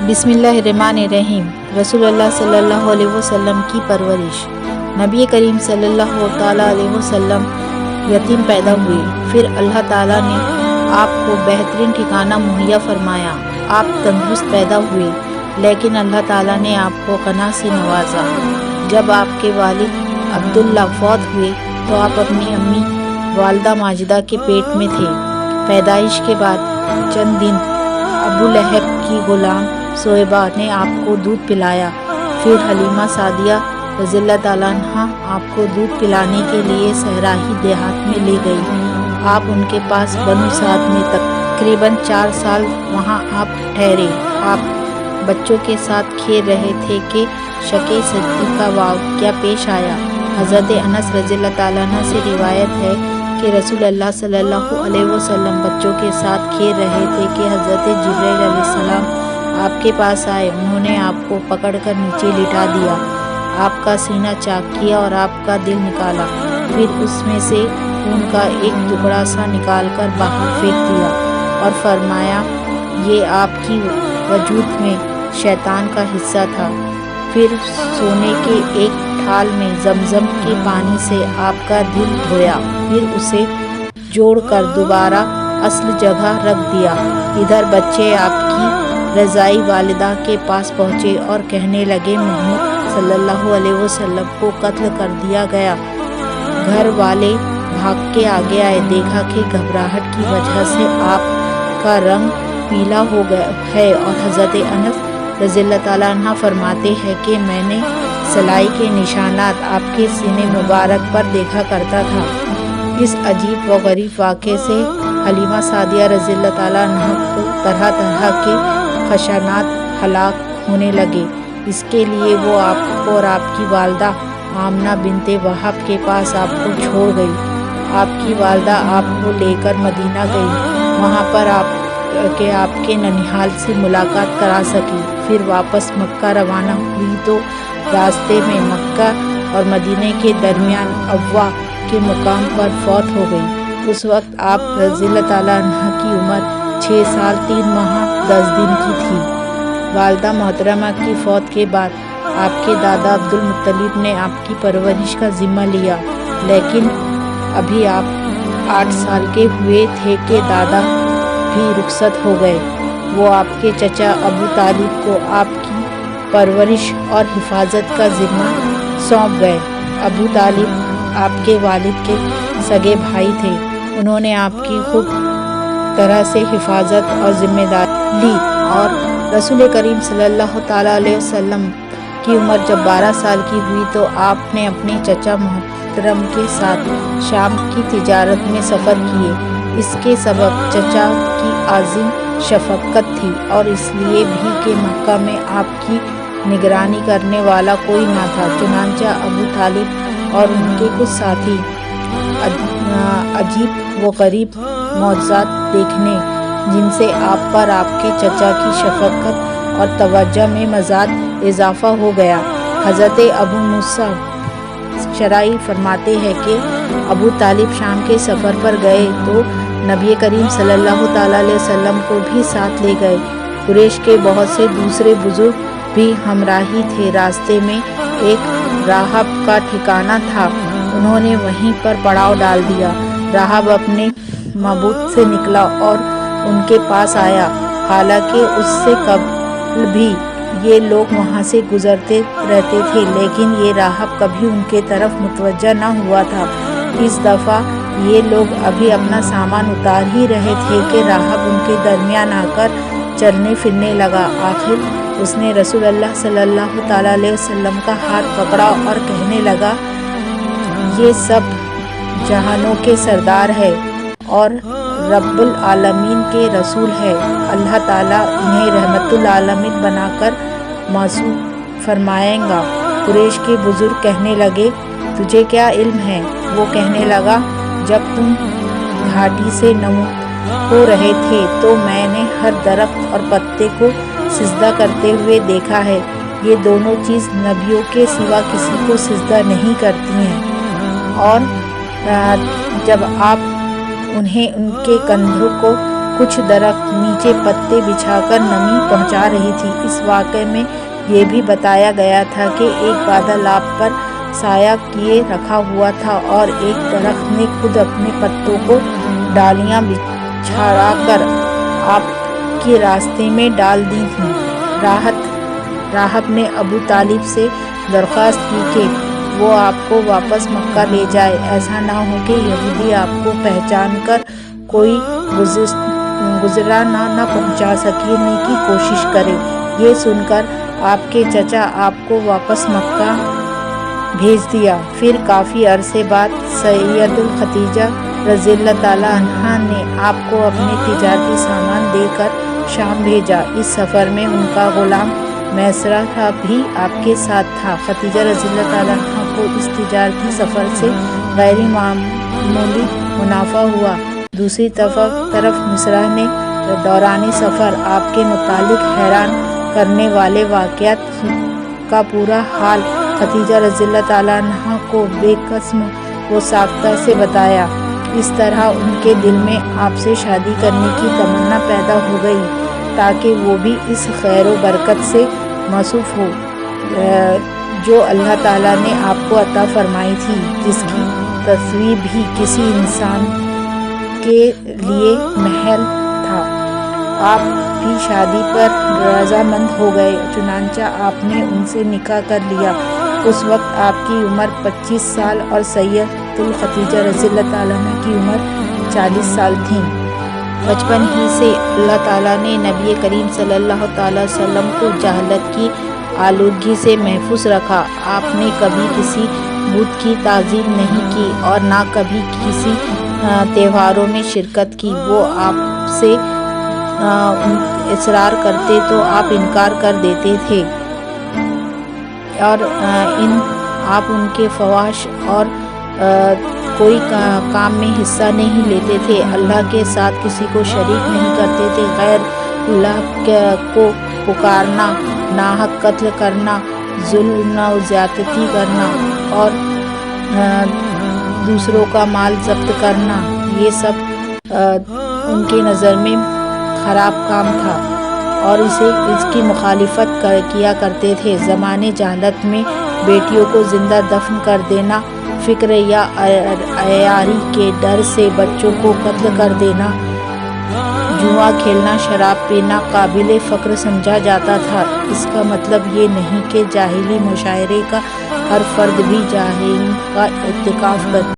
بسم اللہ الرحمن الرحیم۔ رسول اللہ صلی اللہ علیہ وسلم کی پرورش۔ نبی کریم صلی اللہ تعالیٰ علیہ وسلم یتیم پیدا ہوئے، پھر اللہ تعالیٰ نے آپ کو بہترین ٹھکانہ مہیا فرمایا۔ آپ تندرست پیدا ہوئے، لیکن اللہ تعالیٰ نے آپ کو قناعت سے نوازا۔ جب آپ کے والد عبداللہ فوت ہوئے تو آپ اپنی امی والدہ ماجدہ کے پیٹ میں تھے۔ پیدائش کے بعد چند دن ابو لہب کی غلام صہیبہ نے آپ کو دودھ پلایا، پھر حلیمہ سعدیہ رضی اللہ تعالیٰ عنہ آپ کو دودھ پلانے کے لیے صحرائی دیہات میں لے گئی۔ آپ ان کے پاس بنو سعد میں تقریباً 4 سال وہاں آپ ٹھہرے۔ آپ بچوں کے ساتھ کھیل رہے تھے کہ شقِ صدی کا واقعہ پیش آیا۔ حضرت انس رضی اللہ تعالیٰ عنہ سے روایت ہے کہ رسول اللہ صلی اللہ علیہ وسلم بچوں کے ساتھ کھیل رہے تھے کہ حضرت جبرائیل علیہ السلام آپ کے پاس آئے۔ انہوں نے آپ کو پکڑ کر نیچے لٹا دیا، آپ کا سینہ چاک کیا اور آپ کا دل نکالا، پھر اس میں سے خون کا ایک ٹکڑا سا نکال کر باہر پھینک دیا اور فرمایا یہ آپ کی وجود میں شیطان کا حصہ تھا۔ پھر سونے کے ایک تھال میں زمزم کے پانی سے آپ کا دل دھویا، پھر اسے جوڑ کر دوبارہ اصل جگہ رکھ دیا۔ ادھر بچے آپ کی رضائی والدہ کے پاس پہنچے اور کہنے لگے محمد صلی اللہ علیہ وسلم کو قتل کر دیا گیا۔ گھر والے بھاگ کے آگے آئے، دیکھا کہ گھبراہٹ کی وجہ سے آپ کا رنگ پیلا ہو گیا ہے، اور حضرت انس رضی اللہ تعالیٰ عنہ فرماتے ہیں کہ میں نے سلائی کے نشانات آپ کے سینے مبارک پر دیکھا کرتا تھا۔ اس عجیب و غریب واقعے سے حلیمہ سعدیہ رضی اللہ تعالیٰ عنہ کو طرح طرح کے خدشات ہلاک ہونے لگے۔ اس کے لیے وہ آپ کو اور آپ کی والدہ آمنہ بنت وہب کے پاس آپ کو چھوڑ گئی۔ آپ کی والدہ آپ کو لے کر مدینہ گئی، وہاں پر آپ کے ننیحال سے ملاقات کرا سکی۔ پھر واپس مکہ روانہ ہوئی تو راستے میں مکہ اور مدینہ کے درمیان ابوا کے مقام پر فوت ہو گئی۔ اس وقت آپ رضی اللہ تعالیٰ عنہ کی عمر 6 سال 3 ماہ 10 دن کی تھی۔ والدہ محترمہ کی فوت کے بعد آپ کے دادا عبدالمطلب نے آپ کی پرورش کا ذمہ لیا، لیکن ابھی آپ 8 سال کے ہوئے تھے کہ دادا بھی رخصت ہو گئے۔ وہ آپ کے چچا ابو طالب کو آپ کی پرورش اور حفاظت کا ذمہ سونپ گئے۔ ابو طالب آپ کے والد کے سگے بھائی تھے، انہوں نے آپ کی خوب طرح سے حفاظت اور ذمہ داری لی، اور رسول کریم صلی اللہ تعالیٰ علیہ وسلم کی عمر جب 12 سال کی ہوئی تو آپ نے اپنے چچا محترم کے ساتھ شام کی تجارت میں سفر کیے۔ اس کے سبب چچا کی عظیم شفقت تھی، اور اس لیے بھی کہ مکہ میں آپ کی نگرانی کرنے والا کوئی نہ تھا، چنانچہ ابو طالب اور ان کے کچھ ساتھی عجیب و غریب معجزات دیکھنے، جن سے آپ پر آپ کے چچا کی شفقت اور توجہ میں مزید اضافہ ہو گیا۔ حضرت ابو موسیٰ شرعی فرماتے ہیں کہ ابو طالب شام کے سفر پر گئے تو نبی کریم صلی اللہ تعالیٰ علیہ وسلم کو بھی ساتھ لے گئے۔ قریش کے بہت سے دوسرے بزرگ بھی ہمراہی تھے۔ راستے میں ایک راہب کا ٹھکانہ تھا، انہوں نے وہیں پر پڑاؤ ڈال دیا۔ راہب اپنے معبود سے نکلا اور ان کے پاس آیا، حالانکہ اس سے قبل بھی یہ لوگ وہاں سے گزرتے رہتے تھے، لیکن یہ راہب کبھی ان کے طرف متوجہ نہ ہوا تھا۔ اس دفعہ یہ لوگ ابھی اپنا سامان اتار ہی رہے تھے کہ راہب ان کے درمیان آ کر چلنے پھرنے لگا۔ آخر اس نے رسول اللہ صلی اللہ تعالیٰ علیہ وسلم کا ہاتھ پکڑا اور کہنے لگا یہ سب جہانوں کے سردار ہے اور رب العالمین کے رسول ہے، اللہ تعالیٰ انہیں رحمت العالمین بنا کر موصوف فرمائے گا۔ قریش کے بزرگ کہنے لگے تجھے کیا علم ہے؟ وہ کہنے لگا جب تم گھاٹی سے نمود ہو رہے تھے تو میں نے ہر درخت اور پتے کو سجدہ کرتے ہوئے دیکھا ہے، یہ دونوں چیز نبیوں کے سوا کسی کو سجدہ نہیں کرتی ہیں، اور جب آپ انہیں ان کے کندھوں کو کچھ درخت نیچے پتے بچھا کر نمی پہنچا رہی تھی۔ اس واقعے میں یہ بھی بتایا گیا تھا کہ ایک بادل آپ پر سایہ کیے رکھا ہوا تھا اور ایک درخت نے خود اپنے پتوں کو ڈالیاں بچھا کر آپ کے راستے میں ڈال دی تھیں۔ راہب نے ابو طالب سے درخواست کی کہ وہ آپ کو واپس مکہ لے جائے، ایسا نہ ہو کہ یہودی آپ کو پہچان کر کوئی گزرانہ نہ پہنچا سکنے کی کوشش کرے۔ یہ سن کر آپ کے چچا آپ کو واپس مکہ بھیج دیا۔ پھر کافی عرصے بعد سیدہ خدیجہ رضی اللہ تعالیٰ عنہا نے آپ کو اپنے تجارتی سامان دے کر شام بھیجا۔ اس سفر میں ان کا غلام میسرہ بھی آپ کے ساتھ تھا۔ خدیجہ رضی اللہ تعالیٰ عنہا کو اس تجارتی سفر سے غیر معمولی منافع ہوا۔ دوسری طرف میسرہ نے دوران سفر آپ کے متعلق حیران کرنے والے واقعات کا پورا حال خدیجہ رضی اللہ تعالیٰ عنہا کو بے قسم و ساختہ سے بتایا۔ اس طرح ان کے دل میں آپ سے شادی کرنے کی تمنا پیدا ہو گئی تاکہ وہ بھی اس خیر و برکت سے موصوف ہو جو اللہ تعالیٰ نے آپ کو عطا فرمائی تھی، جس کی تصویر بھی کسی انسان کے لیے محال تھا۔ آپ بھی شادی پر رضامند ہو گئے، چنانچہ آپ نے ان سے نکاح کر لیا۔ اس وقت آپ کی عمر 25 سال اور سیدہ خدیجہ رضی اللہ تعالیٰ عنہ کی عمر 40 سال تھی۔ بچپن ہی سے اللہ تعالیٰ نے نبی کریم صلی اللہ تعالیٰ علیہ وسلم کو جہالت کی آلودگی سے محفوظ رکھا۔ آپ نے کبھی کسی بت کی تعظیم نہیں کی اور نہ کبھی کسی تہواروں میں شرکت کی۔ وہ آپ سے اصرار کرتے تو آپ انکار کر دیتے تھے اور آپ ان کے فحش اور کوئی کام میں حصہ نہیں لیتے تھے۔ اللہ کے ساتھ کسی کو شریک نہیں کرتے تھے۔ غیر اللہ کو پکارنا، ناحق قتل کرنا، ظلم و زیادتی کرنا اور دوسروں کا مال ضبط کرنا، یہ سب ان کی نظر میں خراب کام تھا اور اس کی مخالفت کیا کرتے تھے۔ زمانے جہالت میں بیٹیوں کو زندہ دفن کر دینا، فقر یا عیاری کے ڈر سے بچوں کو قتل کر دینا، جوا کھیلنا، شراب پینا قابل فخر سمجھا جاتا تھا۔ اس کا مطلب یہ نہیں کہ جاہلی معاشرے کا ہر فرد بھی جرائم کا ارتکاب کرے۔